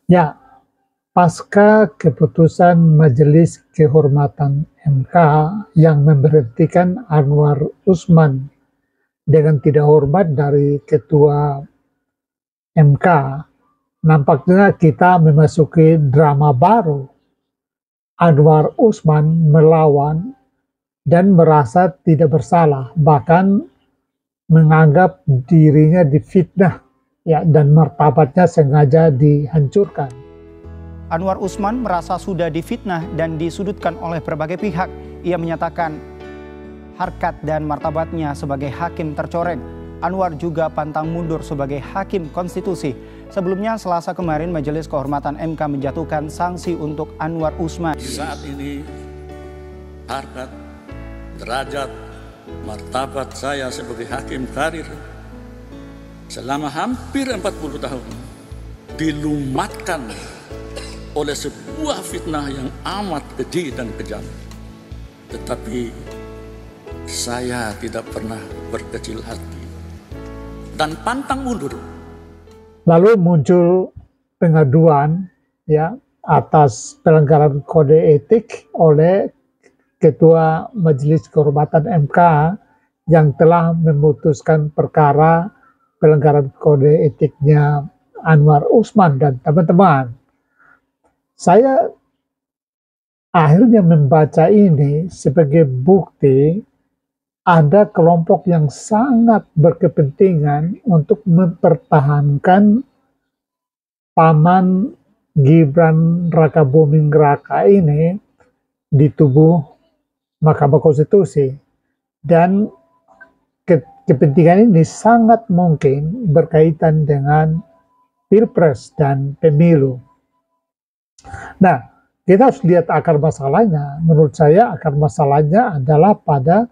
Ya, pasca keputusan Majelis Kehormatan MK yang memberhentikan Anwar Usman dengan tidak hormat dari Ketua MK, nampaknya kita memasuki drama baru. Anwar Usman melawan dan merasa tidak bersalah, bahkan menganggap dirinya difitnah, ya, dan martabatnya sengaja dihancurkan. Anwar Usman merasa sudah difitnah dan disudutkan oleh berbagai pihak. Ia menyatakan harkat dan martabatnya sebagai hakim tercoreng. Anwar juga pantang mundur sebagai hakim konstitusi. Sebelumnya Selasa kemarin Majelis Kehormatan MK menjatuhkan sanksi untuk Anwar Usman. Saat ini harkat, derajat, martabat saya sebagai hakim karir selama hampir 40 tahun dilumatkan oleh sebuah fitnah yang amat keji dan kejam. Tetapi saya tidak pernah berkecil hati dan pantang mundur. Lalu muncul pengaduan, ya, atas pelanggaran kode etik oleh Ketua Majelis Kehormatan MK yang telah memutuskan perkara pelanggaran kode etiknya Anwar Usman dan teman-teman. Saya akhirnya membaca ini sebagai bukti ada kelompok yang sangat berkepentingan untuk mempertahankan paman Gibran Rakabuming Raka ini di tubuh Mahkamah Konstitusi. Dan kepentingan ini sangat mungkin berkaitan dengan Pilpres dan pemilu. Nah, kita harus lihat akar masalahnya. Menurut saya akar masalahnya adalah pada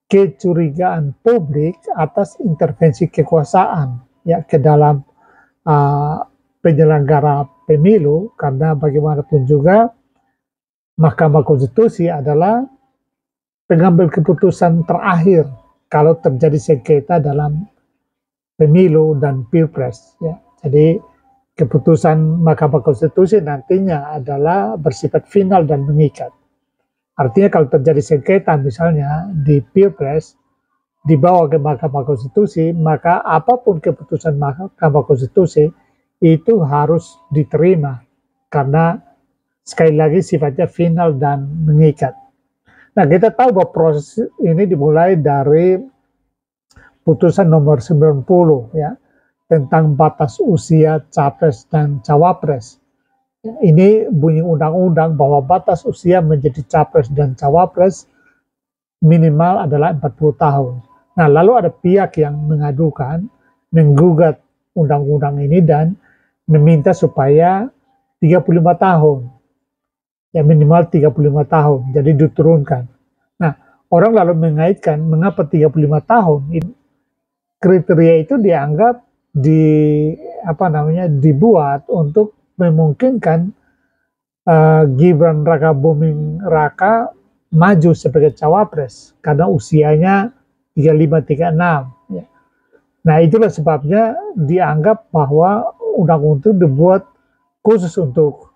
kecurigaan publik atas intervensi kekuasaan, ya, ke dalam penyelenggara pemilu, karena bagaimanapun juga Mahkamah Konstitusi adalah pengambil keputusan terakhir kalau terjadi sengketa dalam pemilu dan pilpres, ya. Jadi keputusan Mahkamah Konstitusi nantinya adalah bersifat final dan mengikat. Artinya kalau terjadi sengketa misalnya di Pilpres dibawa ke Mahkamah Konstitusi, maka apapun keputusan Mahkamah Konstitusi itu harus diterima karena sekali lagi sifatnya final dan mengikat. Nah, kita tahu bahwa proses ini dimulai dari putusan nomor 90, ya, tentang batas usia capres dan cawapres. Ini bunyi undang-undang bahwa batas usia menjadi capres dan cawapres minimal adalah 40 tahun. Nah, lalu ada pihak yang menggugat undang-undang ini dan meminta supaya 35 tahun. Ya, minimal 35 tahun, jadi diturunkan. Nah, orang lalu mengaitkan mengapa 35 tahun. Kriteria itu dianggap dibuat untuk memungkinkan Gibran Rakabuming Raka maju sebagai cawapres karena usianya 35-36. Ya. Nah, itulah sebabnya dianggap bahwa undang-undang itu dibuat khusus untuk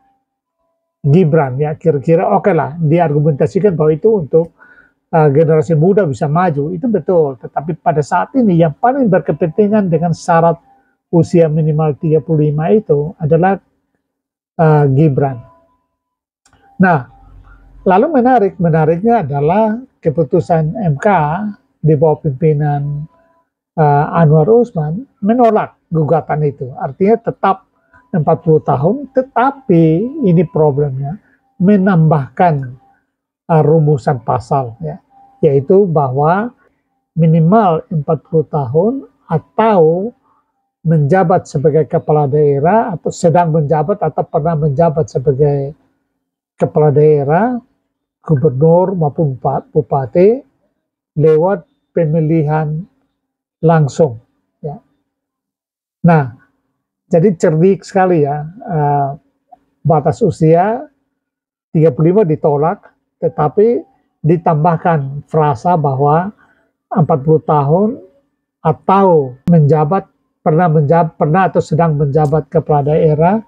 Gibran, ya. Kira-kira oke lah, diargumentasikan bahwa itu untuk generasi muda bisa maju, itu betul. Tetapi pada saat ini yang paling berkepentingan dengan syarat usia minimal 35 itu adalah Gibran. Nah, lalu menariknya adalah keputusan MK di bawah pimpinan Anwar Usman menolak gugatan itu. Artinya tetap 40 tahun, tetapi ini problemnya menambahkan rumusan pasal, ya, yaitu bahwa minimal 40 tahun atau menjabat sebagai kepala daerah atau sedang menjabat atau pernah menjabat sebagai kepala daerah, gubernur maupun bupati lewat pemilihan langsung, ya. Nah, jadi cerdik sekali, ya, batas usia 35 ditolak, tetapi ditambahkan frasa bahwa 40 tahun atau pernah atau sedang menjabat kepala daerah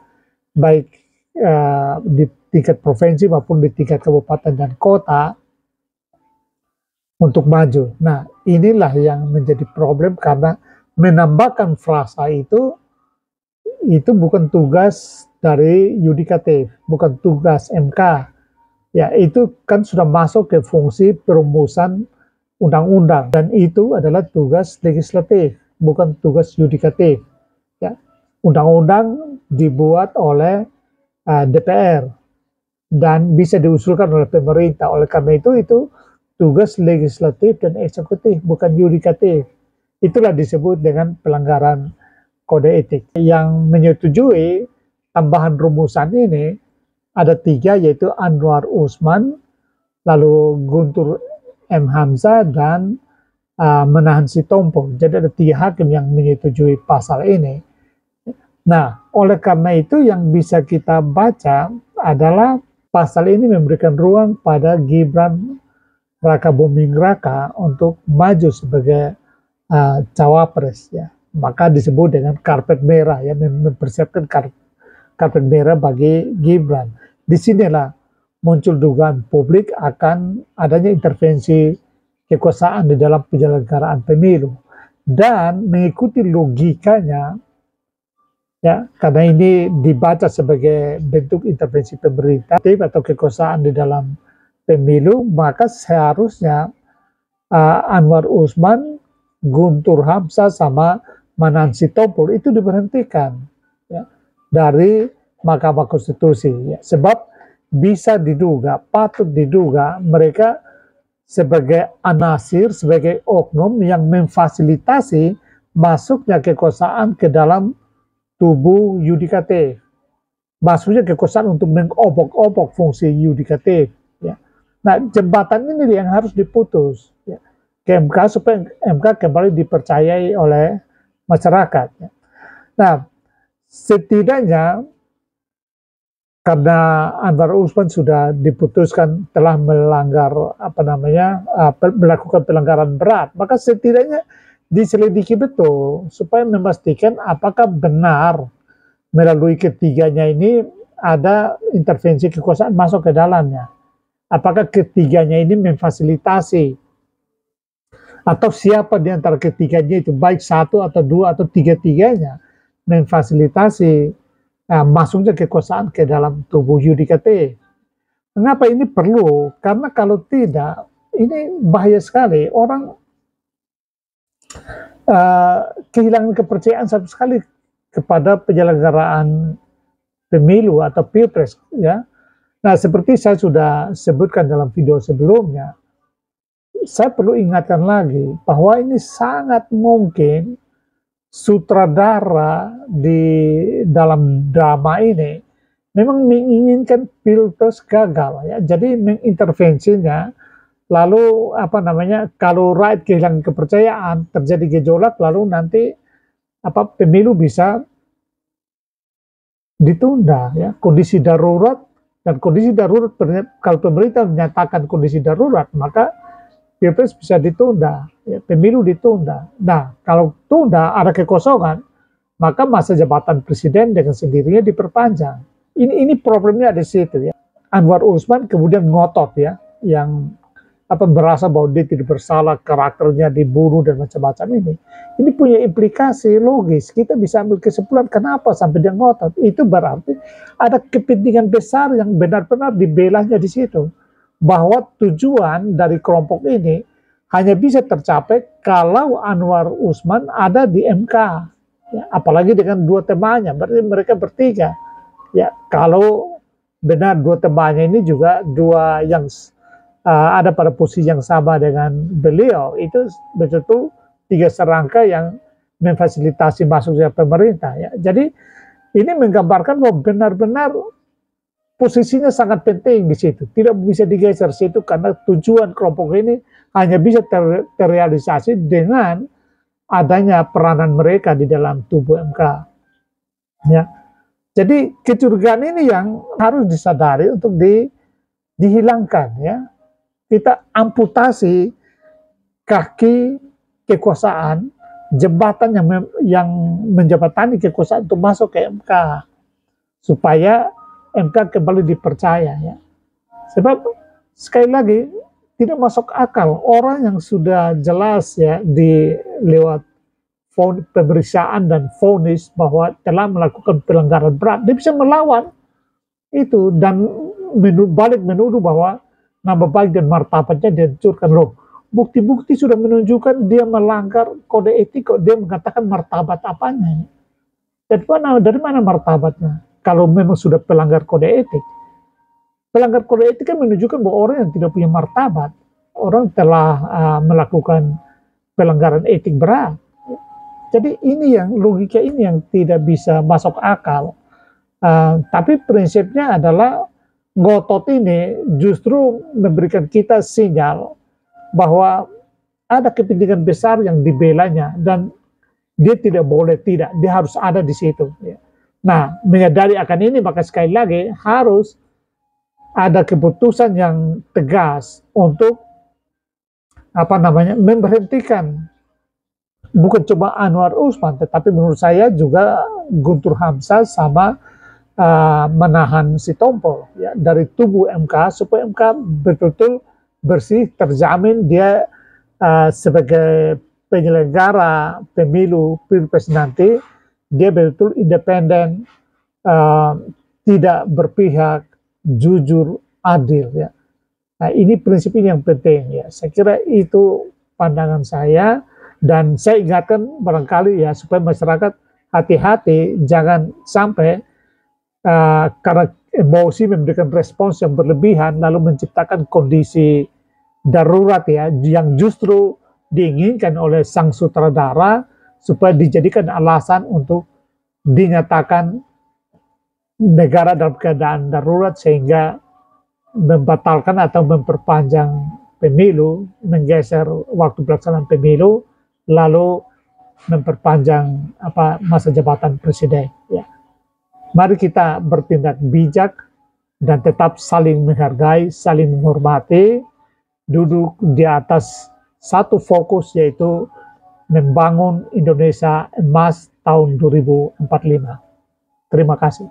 baik di tingkat provinsi maupun di tingkat kabupaten dan kota untuk maju. Nah, inilah yang menjadi problem karena menambahkan frasa itu bukan tugas dari yudikatif, bukan tugas MK. Ya, itu kan sudah masuk ke fungsi perumusan undang-undang dan itu adalah tugas legislatif, bukan tugas yudikatif. Ya, undang-undang dibuat oleh DPR dan bisa diusulkan oleh pemerintah. Oleh karena itu tugas legislatif dan eksekutif, bukan yudikatif. Itulah disebut dengan pelanggaran kode etik. Yang menyetujui tambahan rumusan ini ada 3, yaitu Anwar Usman, lalu Guntur M. Hamzah, dan Menahan Sitompul. Jadi ada 3 hakim yang menyetujui pasal ini. Nah, oleh karena itu yang bisa kita baca adalah pasal ini memberikan ruang pada Gibran Raka Buming Raka untuk maju sebagai cawapres, ya. Maka disebut dengan karpet merah, ya, mempersiapkan karpet merah bagi Gibran. Disinilah muncul dugaan publik akan adanya intervensi kekuasaan di dalam penyelenggaraan pemilu. Dan mengikuti logikanya, ya, karena ini dibaca sebagai bentuk intervensi pemerintah atau kekuasaan di dalam pemilu, maka seharusnya Anwar Usman, Guntur Hamzah, sama Menahan Sitompul itu diberhentikan, ya, dari Mahkamah Konstitusi, ya. Sebab bisa diduga, patut diduga mereka sebagai anasir, sebagai oknum yang memfasilitasi masuknya kekuasaan ke dalam tubuh yudikatif. Maksudnya kekuasaan untuk mengobok-obok fungsi yudikatif, ya. Nah, jembatan ini yang harus diputus, ya, ke MK supaya MK kembali dipercayai oleh masyarakat, ya. Nah, setidaknya karena Anwar Usman sudah diputuskan telah melanggar melakukan pelanggaran berat, maka setidaknya diselidiki betul supaya memastikan apakah benar melalui ketiganya ini ada intervensi kekuasaan masuk ke dalamnya. Apakah ketiganya ini memfasilitasi atau siapa di antara ketiganya itu, baik 1 atau 2 atau 3-tiganya memfasilitasi masuknya kekuasaan ke dalam tubuh yudikatif. Mengapa ini perlu? Karena kalau tidak, ini bahaya sekali. Orang kehilangan kepercayaan sama sekali kepada penyelenggaraan pemilu atau pilpres, ya. Nah, seperti saya sudah sebutkan dalam video sebelumnya, saya perlu ingatkan lagi bahwa ini sangat mungkin sutradara di dalam drama ini memang menginginkan pilpres gagal, ya. Jadi mengintervensinya, lalu kalau rakyat kehilangan kepercayaan, terjadi gejolak, lalu nanti pemilu bisa ditunda, ya. Kondisi darurat, dan kondisi darurat, kalau pemerintah menyatakan kondisi darurat, maka pilpres bisa ditunda, ya, pemilu ditunda. Nah, kalau tunda ada kekosongan, maka masa jabatan presiden dengan sendirinya diperpanjang. Ini problemnya di situ, ya. Anwar Usman kemudian ngotot, ya, yang merasa bahwa dia tidak bersalah, karakternya dibunuh dan macam-macam ini. Ini punya implikasi logis. Kita bisa ambil kesimpulan kenapa sampai dia ngotot. Itu berarti ada kepentingan besar yang benar-benar dibelanya di situ. Bahwa tujuan dari kelompok ini hanya bisa tercapai kalau Anwar Usman ada di MK, ya, apalagi dengan 2 temannya, berarti mereka bertiga, ya. Kalau benar 2 temannya ini juga 2 yang ada pada posisi yang sama dengan beliau, itu betul-betul 3 serangka yang memfasilitasi masuknya pemerintah, ya. Jadi ini menggambarkan bahwa benar-benar posisinya sangat penting di situ, tidak bisa digeser situ karena tujuan kelompok ini hanya bisa terrealisasi dengan adanya peranan mereka di dalam tubuh MK, ya. Jadi kecurigaan ini yang harus disadari untuk dihilangkan, ya. Kita amputasi kaki kekuasaan, jembatan yang menjembatani kekuasaan untuk masuk ke MK. supaya MK kembali dipercaya ya. Sebab sekali lagi tidak masuk akal orang yang sudah jelas ya di lewat pemeriksaan dan vonis bahwa telah melakukan pelanggaran berat, dia bisa melawan itu dan balik menuduh bahwa nama baik dan martabatnya dihancurkan. Loh, bukti-bukti sudah menunjukkan dia melanggar kode etik kok dia mengatakan martabat apanya. Dari mana martabatnya? Kalau memang sudah pelanggar kode etik. Pelanggar kode etik kan menunjukkan bahwa orang yang tidak punya martabat, orang telah melakukan pelanggaran etik berat. Jadi ini yang logika ini yang tidak bisa masuk akal. Tapi prinsipnya adalah ngotot ini justru memberikan kita sinyal bahwa ada kepentingan besar yang dibelanya dan dia tidak boleh tidak, dia harus ada di situ. Nah, menyadari akan ini maka sekali lagi harus ada keputusan yang tegas untuk memberhentikan bukan cuma Anwar Usman, tetapi menurut saya juga Guntur Hamzah sama menahan Sitompul ya, dari tubuh MK supaya MK betul-betul bersih, terjamin dia sebagai penyelenggara pemilu pilpres nanti dia betul independen, tidak berpihak, jujur, adil ya. Nah, ini prinsip ini yang penting ya. Saya kira itu pandangan saya dan saya ingatkan barangkali ya supaya masyarakat hati-hati jangan sampai karena emosi memberikan respons yang berlebihan lalu menciptakan kondisi darurat ya yang justru diinginkan oleh sang sutradara supaya dijadikan alasan untuk dinyatakan negara dalam keadaan darurat sehingga membatalkan atau memperpanjang pemilu, menggeser waktu pelaksanaan pemilu, lalu memperpanjang masa jabatan presiden. Ya. Mari kita bertindak bijak dan tetap saling menghargai, saling menghormati, duduk di atas satu fokus yaitu membangun Indonesia emas tahun 2045. Terima kasih.